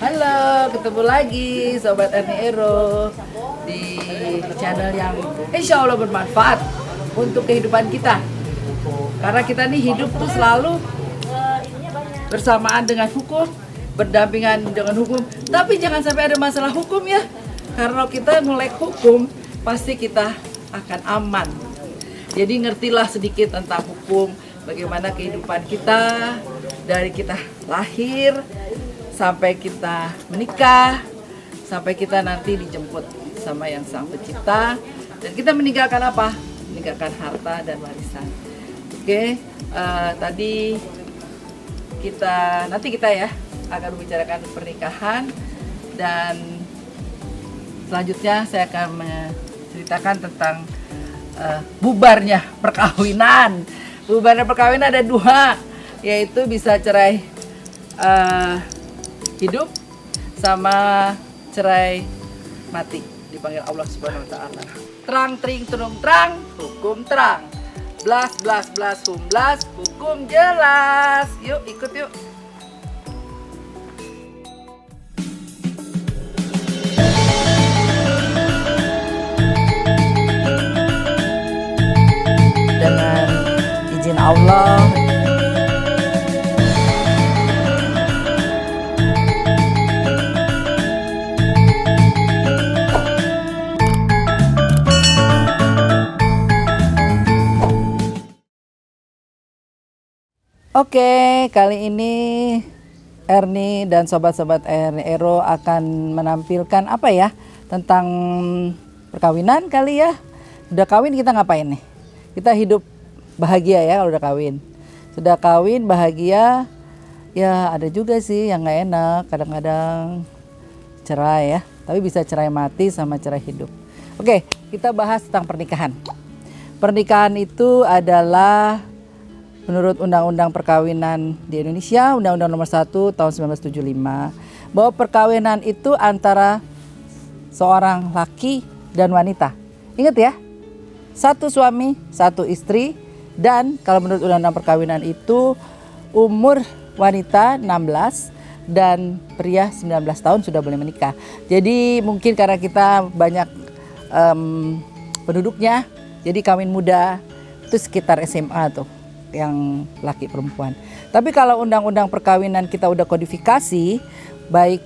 Halo, ketemu lagi Sobat Erni Ero di channel yang insya Allah bermanfaat untuk kehidupan kita. Karena kita nih hidup tuh selalu bersamaan dengan hukum, berdampingan dengan hukum. Tapi jangan sampai ada masalah hukum ya. Karena kita melek hukum, pasti kita akan aman. Jadi ngertilah sedikit tentang hukum, bagaimana kehidupan kita dari kita lahir sampai kita menikah, sampai kita nanti dijemput sama yang Sang Pencipta, dan kita meninggalkan apa? Meninggalkan harta dan warisan. Oke, tadi nanti kita ya akan membicarakan pernikahan, dan selanjutnya saya akan menceritakan tentang bubarnya perkawinan. Bubarnya perkawinan ada dua, yaitu bisa cerai hidup sama cerai mati, dipanggil Allah Subhanahu wa taala. Terang tring terung terang, hukum terang. Blas blas blas blas, hukum jelas. Yuk ikut yuk. Dengan izin Allah, oke, kali ini Erni dan sobat-sobat Erni Ero akan menampilkan apa ya, tentang perkawinan kali ya. Udah kawin kita ngapain nih? Kita hidup bahagia ya kalau udah kawin. Sudah kawin bahagia, ya ada juga sih yang nggak enak, kadang-kadang cerai ya. Tapi bisa cerai mati sama cerai hidup. Oke, kita bahas tentang pernikahan. Pernikahan itu adalah menurut Undang-Undang Perkawinan di Indonesia, Undang-Undang Nomor 1 Tahun 1975, bahwa perkawinan itu antara seorang laki dan wanita. Ingat ya, satu suami, satu istri, dan kalau menurut Undang-Undang Perkawinan itu umur wanita 16 dan pria 19 tahun sudah boleh menikah. Jadi mungkin karena kita banyak penduduknya, jadi kawin muda itu sekitar SMA tuh, yang laki perempuan. Tapi kalau undang-undang perkawinan kita udah kodifikasi, baik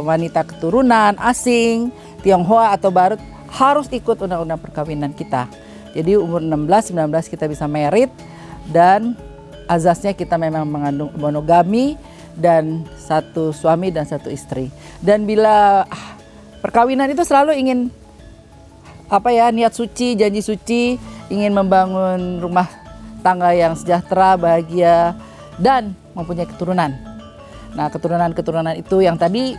wanita keturunan asing, Tionghoa atau Barat, harus ikut undang-undang perkawinan kita. Jadi umur 16-19 kita bisa merit, dan azasnya kita memang mengandung monogami dan satu suami dan satu istri. Dan bila perkawinan itu selalu ingin niat suci, janji suci, ingin membangun rumah tangga yang sejahtera, bahagia, dan mempunyai keturunan. Nah, keturunan-keturunan itu yang tadi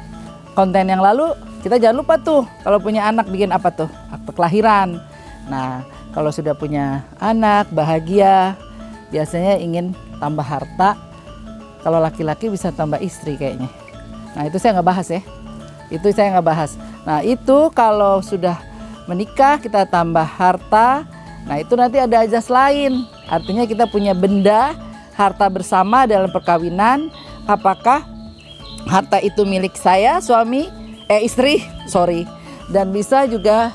konten yang lalu, kita jangan lupa tuh kalau punya anak bikin apa tuh? Akte kelahiran. Nah, kalau sudah punya anak bahagia, biasanya ingin tambah harta. Kalau laki-laki bisa tambah istri kayaknya. Nah, itu saya nggak bahas ya. Itu saya nggak bahas. Nah, itu kalau sudah menikah kita tambah harta. Nah, itu nanti ada azas lain. Artinya kita punya benda, harta bersama dalam perkawinan. Apakah harta itu milik saya, istri, dan bisa juga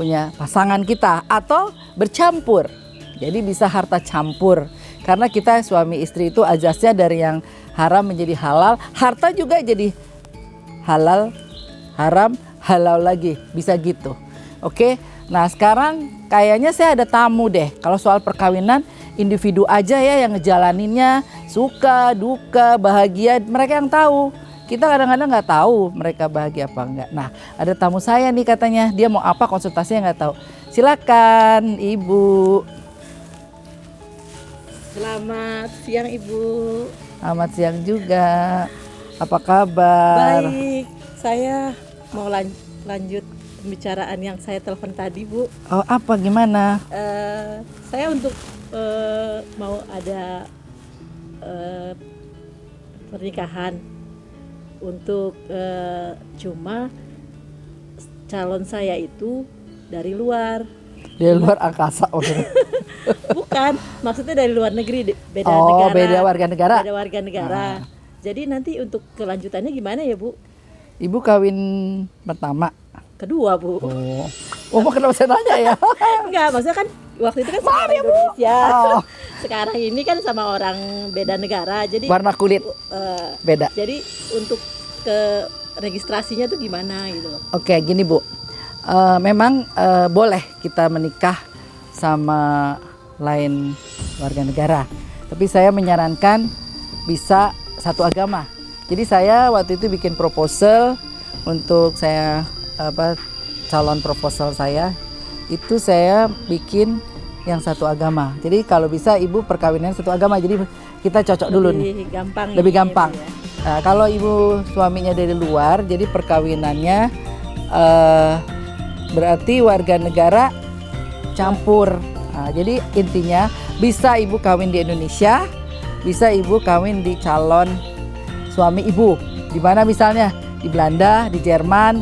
punya pasangan kita atau bercampur. Jadi bisa harta campur. Karena kita suami istri itu azasnya dari yang haram menjadi halal, harta juga jadi halal, haram, halal lagi, bisa gitu. Oke. Nah, sekarang kayaknya saya ada tamu deh. Kalau soal perkawinan individu aja ya yang ngejalaninnya, suka, duka, bahagia, mereka yang tahu. Kita kadang-kadang nggak tahu mereka bahagia apa enggak. Nah, ada tamu saya nih katanya, dia mau apa konsultasinya nggak tahu. Silakan Ibu. Selamat siang Ibu. Selamat siang juga. Apa kabar? Baik, saya mau lanjut pembicaraan yang saya telepon tadi Bu. Oh, apa gimana? Saya untuk mau ada pernikahan. Untuk cuma calon saya itu dari luar. Dari luar angkasa. Bukan, maksudnya dari luar negeri, beda negara. Beda warga negara. Beda warga negara. Jadi nanti untuk kelanjutannya gimana ya Bu? Ibu kawin pertama. Kedua Bu. Oh, kenapa saya nanya ya? Enggak, maksudnya kan waktu itu kan sama Indonesia. Oh. Sekarang ini kan sama orang beda negara. Jadi Warna kulit beda. jadi untuk ke registrasinya tuh gimana gitu loh. Oke, gini Bu. Memang boleh kita menikah sama lain warga negara. Tapi saya menyarankan bisa satu agama. Jadi saya waktu itu bikin proposal untuk saya calon proposal saya itu saya bikin yang satu agama. Jadi kalau bisa ibu perkawinan satu agama. Jadi kita cocok dulu nih. Lebih gampang. Ya. Nah, kalau ibu suaminya dari luar, jadi perkawinannya berarti warga negara campur. Nah, jadi intinya bisa ibu kawin di Indonesia, bisa ibu kawin di calon suami ibu. Di mana misalnya di Belanda, di Jerman,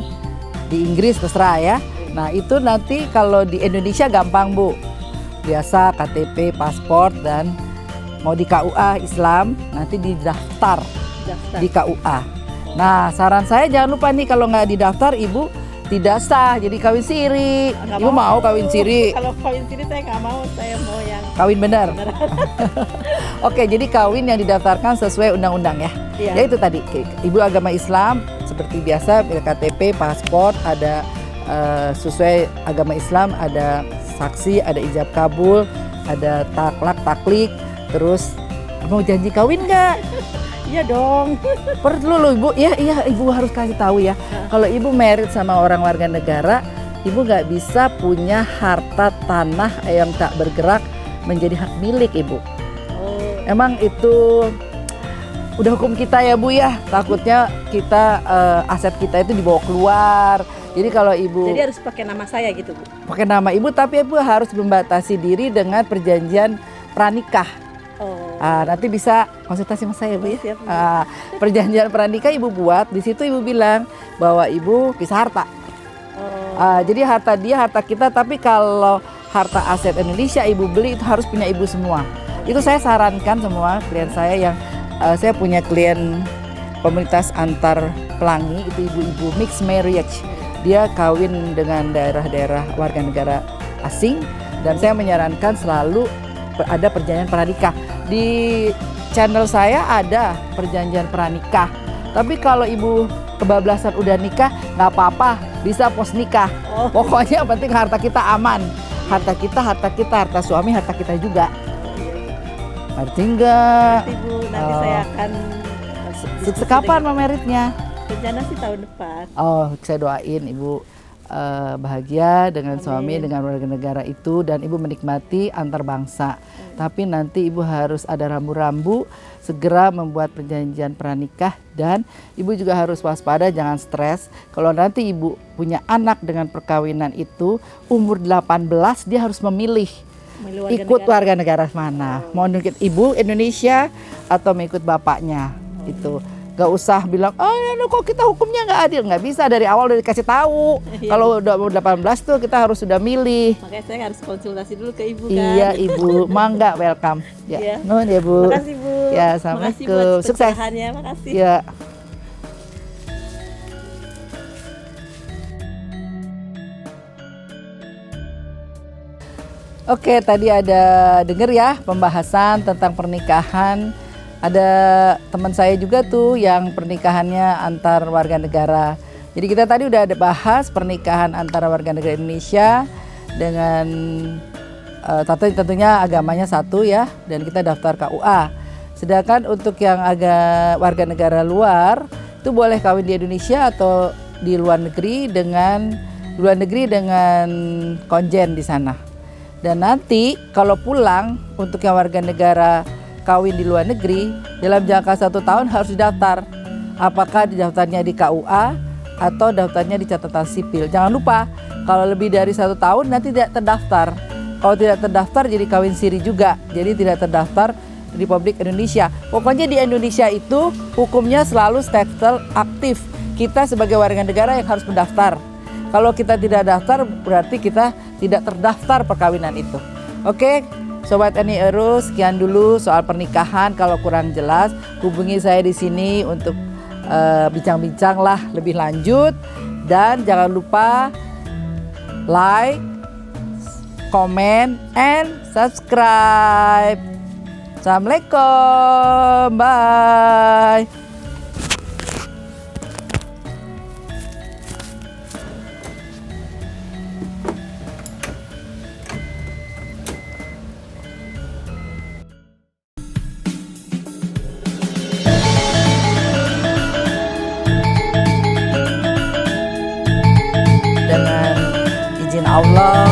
di Inggris terserah ya. Nah itu nanti kalau di Indonesia gampang Bu. Biasa KTP, paspor dan mau di KUA Islam nanti didaftar di KUA. Nah saran saya jangan lupa nih kalau nggak didaftar ibu tidak sah jadi kawin siri. Ibu mau kawin siri? Kalau kawin siri saya nggak mau, saya mau yang kawin benar. Oke, jadi kawin yang didaftarkan sesuai undang-undang ya. Iya. Ya itu tadi, ibu agama Islam seperti biasa KTP, paspor ada sesuai agama Islam, ada saksi, ada ijab kabul, ada taklik, terus mau janji kawin nggak? Iya dong. Perlu loh ibu, iya ibu harus kasih tahu ya. Kalau ibu married sama orang warga negara, ibu nggak bisa punya harta tanah yang tak bergerak menjadi hak milik ibu. Emang itu udah hukum kita ya Bu ya. Takutnya kita aset kita itu dibawa keluar. Jadi kalau ibu Jadi harus pakai nama saya gitu Bu. pakai nama ibu, tapi ibu harus membatasi diri dengan perjanjian pranikah. Nanti bisa konsultasi sama saya Bu ya. Siap, Bu. Perjanjian pranikah ibu buat, di situ ibu bilang bahwa ibu pisah harta. Jadi harta dia, harta kita, tapi kalau harta aset Indonesia ibu beli itu harus punya ibu semua. Itu saya sarankan semua klien saya yang saya punya klien komunitas antar pelangi itu ibu-ibu mixed marriage. Dia kawin dengan daerah-daerah warga negara asing dan saya menyarankan selalu ada perjanjian pranikah. Di channel saya ada perjanjian pranikah. Tapi kalau ibu kebablasan udah nikah nggak apa-apa, bisa pos nikah. Pokoknya yang penting harta kita aman. Harta kita, harta suami, harta kita juga. Ngerti enggak? Nanti Bu, nanti saya akan Kapan meritnya? rencana sih tahun depan. Oh, saya doain ibu bahagia dengan Amin. suami, dengan warga negara itu, dan ibu menikmati antar bangsa. Tapi nanti ibu harus ada rambu-rambu, segera membuat perjanjian pranikah, dan ibu juga harus waspada, jangan stres. Kalau nanti ibu punya anak dengan perkawinan itu umur 18, dia harus memilih ikut warga negara mana. Mau ikut ibu Indonesia atau mau ikut bapaknya. Itu gak usah bilang, kok kita hukumnya nggak adil. Nggak bisa, dari awal udah dikasih tahu. Kalau udah 18 tuh kita harus sudah milih. Makanya saya harus konsultasi dulu ke ibu kan. Iya ibu, mangga welcome. Ya, Iya. nuhun ya Bu. Makasih Bu. Ya, Makasih assalamualaikum. buat Sukses. pencerahannya, makasih. Ya. Oke, tadi ada denger ya pembahasan tentang pernikahan. Ada teman saya juga tuh yang pernikahannya antar warga negara. Jadi kita tadi udah ada bahas pernikahan antara warga negara Indonesia dengan tentunya agamanya satu ya, dan kita daftar KUA. Sedangkan untuk yang warga negara luar itu boleh kawin di Indonesia atau di luar negeri dengan konjen di sana. Dan nanti kalau pulang untuk yang warga negara kawin di luar negeri dalam jangka 1 tahun harus didaftar. Apakah didaftarnya di KUA atau daftarnya di catatan sipil. Jangan lupa kalau lebih dari 1 tahun nanti tidak terdaftar. Kalau tidak terdaftar jadi kawin siri juga. Jadi tidak terdaftar di Republik Indonesia. Pokoknya di Indonesia itu hukumnya selalu status aktif. Kita sebagai warga negara yang harus mendaftar. Kalau kita tidak daftar berarti kita tidak terdaftar perkawinan itu. Oke, Sobat Eni Eru, sekian dulu soal pernikahan. Kalau kurang jelas, hubungi saya di sini untuk bincang-bincang lah lebih lanjut. Dan jangan lupa like, comment, and subscribe. Assalamualaikum, bye. Dengan izin Allah,